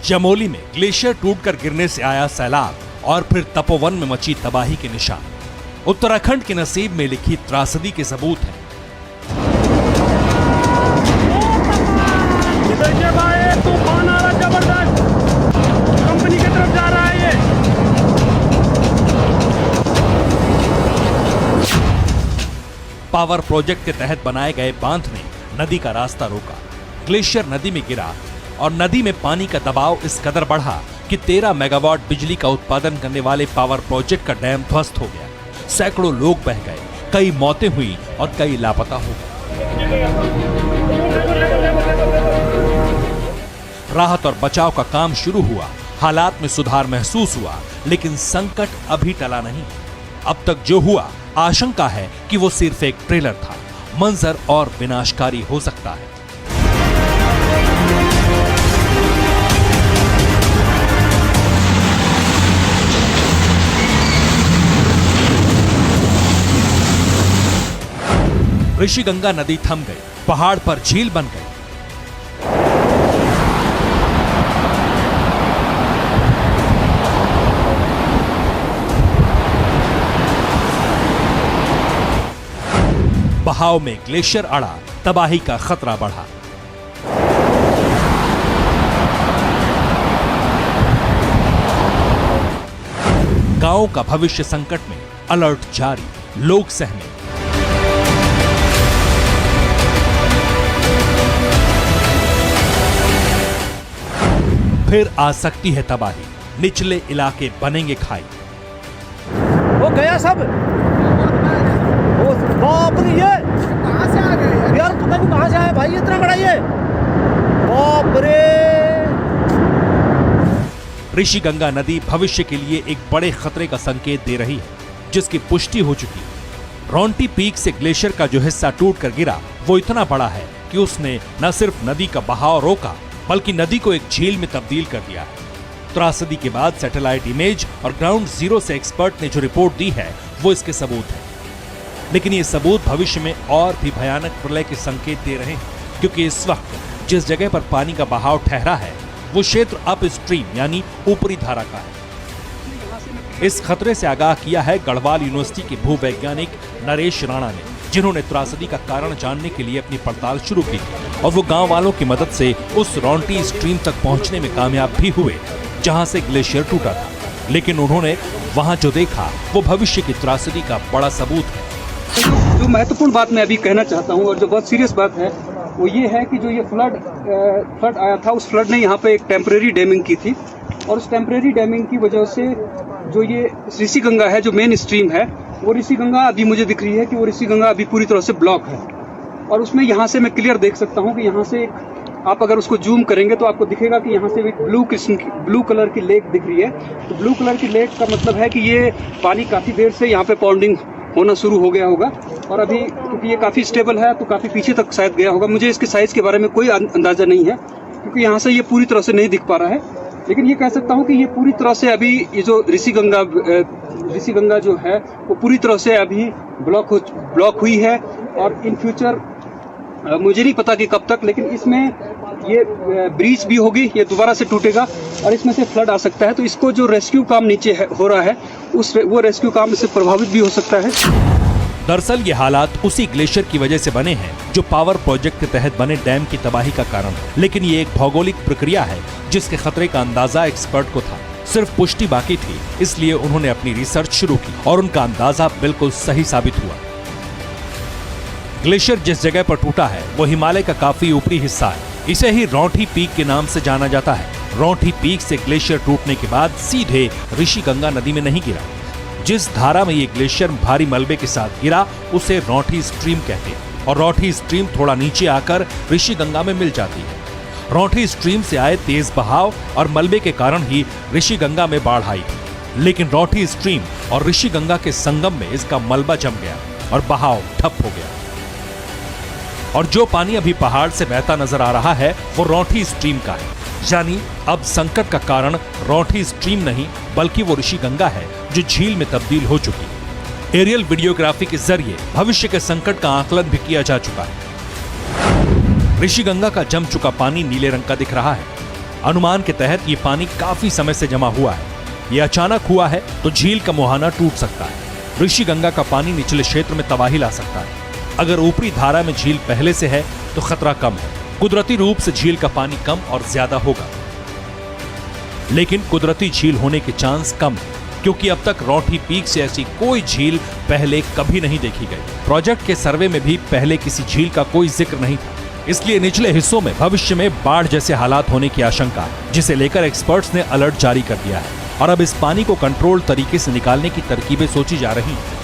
चमोली में ग्लेशियर टूटकर गिरने से आया सैलाब और फिर तपोवन में मची तबाही के निशान उत्तराखंड के नसीब में लिखी त्रासदी के सबूत हैं। तूफान आ रहा जबरदस्त, कंपनी की तरफ जा रहा है ये। पावर प्रोजेक्ट के तहत बनाए गए बांध ने नदी का रास्ता रोका। ग्लेशियर नदी में गिरा और नदी में पानी का दबाव इस कदर बढ़ा कि 13 मेगावाट बिजली का उत्पादन करने वाले पावर प्रोजेक्ट का डैम ध्वस्त हो गया। सैकड़ों लोग बह गए, कई मौतें हुई और कई लापता हो गए। राहत और बचाव का काम शुरू हुआ, हालात में सुधार महसूस हुआ, लेकिन संकट अभी टला नहीं। अब तक जो हुआ, आशंका है कि वो सिर्फ एक ट्रेलर था। मंजर और विनाशकारी हो सकता है। ऋषिगंगा नदी थम गई, पहाड़ पर झील बन गई। बहाव में ग्लेशियर अड़ा, तबाही का खतरा बढ़ा। गांव का भविष्य संकट में, अलर्ट जारी, लोग सहमे। फिर आ सकती है तबाही, निचले इलाके बनेंगे खाई। वो गया सब। बाप रे, ये कहां से आ गए यार? पता नहीं कहां से आया भाई, इतना बड़ा ये। बाप रे। ऋषिगंगा नदी भविष्य के लिए एक बड़े खतरे का संकेत दे रही है, जिसकी पुष्टि हो चुकी है। रोंटी पीक से ग्लेशियर का जो हिस्सा टूटकर गिरा, वो इतना बड़ा है कि उसने न सिर्फ नदी का बहाव रोका, बल्कि नदी को एक झील में तब्दील कर दिया है। त्रासदी के बाद सैटेलाइट इमेज और ग्राउंड जीरो से एक्सपर्ट ने जो रिपोर्ट दी है, वो इसके सबूत है। लेकिन ये सबूत भविष्य में और भी भयानक प्रलय के संकेत दे रहे हैं, क्योंकि इस वक्त जिस जगह पर पानी का बहाव ठहरा है, वो क्षेत्र अप स्ट्रीम यानी ऊपरी धारा का है। इस खतरे से आगाह किया है गढ़वाल यूनिवर्सिटी के भूवैज्ञानिक नरेश राणा ने, जिन्होंने त्रासदी का कारण जानने के लिए अपनी पड़ताल शुरू की और वो गांव वालों की मदद से उस रोंटी स्ट्रीम तक पहुंचने में कामयाब भी हुए, जहां से ग्लेशियर टूटा था। लेकिन उन्होंने वहां जो देखा, वो भविष्य की त्रासदी का बड़ा सबूत है। जो महत्वपूर्ण बात मैं अभी कहना चाहता हूँ और जो बहुत सीरियस बात है, वो ये है कि जो ये फ्लड आया था, उस फ्लड ने यहाँ पे एक टेम्परेरी डैमिंग की थी और उस टेम्परेरी डैमिंग की वजह से जो ये ऋषिगंगा है, जो मेन स्ट्रीम है, वो ऋषिगंगा अभी मुझे दिख रही है कि वो ऋषिगंगा अभी पूरी तरह से ब्लॉक है। और उसमें यहाँ से मैं क्लियर देख सकता हूँ कि यहाँ से आप अगर उसको जूम करेंगे तो आपको दिखेगा कि यहाँ से एक ब्लू कलर की लेक दिख रही है। तो ब्लू कलर की लेक का मतलब है कि ये पानी काफ़ी देर से यहाँ पे पॉन्डिंग होना शुरू हो गया होगा और अभी क्योंकि ये काफ़ी स्टेबल है तो काफ़ी पीछे तक शायद गया होगा। मुझे इसके साइज़ के बारे में कोई अंदाज़ा नहीं है, क्योंकि यहाँ से ये पूरी तरह से नहीं दिख पा रहा है। लेकिन ये कह सकता हूँ कि ये पूरी तरह से अभी ये जो ऋषिगंगा जो है, वो पूरी तरह से अभी ब्लॉक हुई है और इन फ्यूचर मुझे नहीं पता कि कब तक, लेकिन इसमें ये ब्रीच भी होगी, ये दोबारा से टूटेगा और इसमें से फ्लड आ सकता है। तो इसको जो रेस्क्यू काम नीचे हो रहा है, वो रेस्क्यू काम इससे प्रभावित भी हो सकता है। दरअसल ये हालात उसी ग्लेशियर की वजह से बने हैं जो पावर प्रोजेक्ट के तहत बने डैम की तबाही का कारण है। लेकिन ये एक भौगोलिक प्रक्रिया है जिसके खतरे का अंदाजा एक्सपर्ट को था, सिर्फ पुष्टि बाकी थी। इसलिए उन्होंने अपनी रिसर्च शुरू की और उनका अंदाजा बिल्कुल सही साबित हुआ। ग्लेशियर जिस जगह पर टूटा है, वो हिमालय का काफी ऊपरी हिस्सा है। इसे ही रोंटी पीक के नाम से जाना जाता है। रोंटी पीक से ग्लेशियर टूटने के बाद सीधे ऋषिगंगा नदी में नहीं गिरा। जिस धारा में ये ग्लेशियर भारी मलबे के साथ गिरा, उसे रोंटी स्ट्रीम कहते हैं और रोंटी स्ट्रीम थोड़ा नीचे आकर ऋषिगंगा में मिल जाती है। रोंटी स्ट्रीम से आए तेज बहाव और मलबे के कारण ही ऋषिगंगा में बाढ़ आई। लेकिन रोंटी स्ट्रीम और ऋषिगंगा के संगम में इसका मलबा जम गया और बहाव ठप हो गया। और जो पानी अभी पहाड़ से बहता नजर आ रहा है, वो रोंटी स्ट्रीम का है। यानी अब संकट का कारण रोंटी स्ट्रीम नहीं, बल्कि वो ऋषिगंगा है जो झील में तब्दील हो चुकी। एरियल वीडियोग्राफी के जरिए भविष्य के संकट का आकलन भी किया जा चुका है। ऋषिगंगा का जम चुका पानी नीले रंग का दिख रहा है। अनुमान के तहत ये पानी काफी समय से जमा हुआ है। ये अचानक हुआ है तो झील का मुहाना टूट सकता है। ऋषि गंगा का पानी निचले क्षेत्र में तबाही ला सकता है। अगर ऊपरी धारा में झील पहले से है तो खतरा कम है। कुदरती रूप से झील का पानी कम और ज्यादा होगा, लेकिन कुदरती झील होने के चांस कम है, क्योंकि अब तक रौंटी पीक से ऐसी कोई झील पहले कभी नहीं देखी गई। प्रोजेक्ट के सर्वे में भी पहले किसी झील का कोई जिक्र नहीं था। इसलिए निचले हिस्सों में भविष्य में बाढ़ जैसे हालात होने की आशंका है, जिसे लेकर एक्सपर्ट्स ने अलर्ट जारी कर दिया है और अब इस पानी को कंट्रोल तरीके से निकालने की तरकीबें सोची जा रही हैं।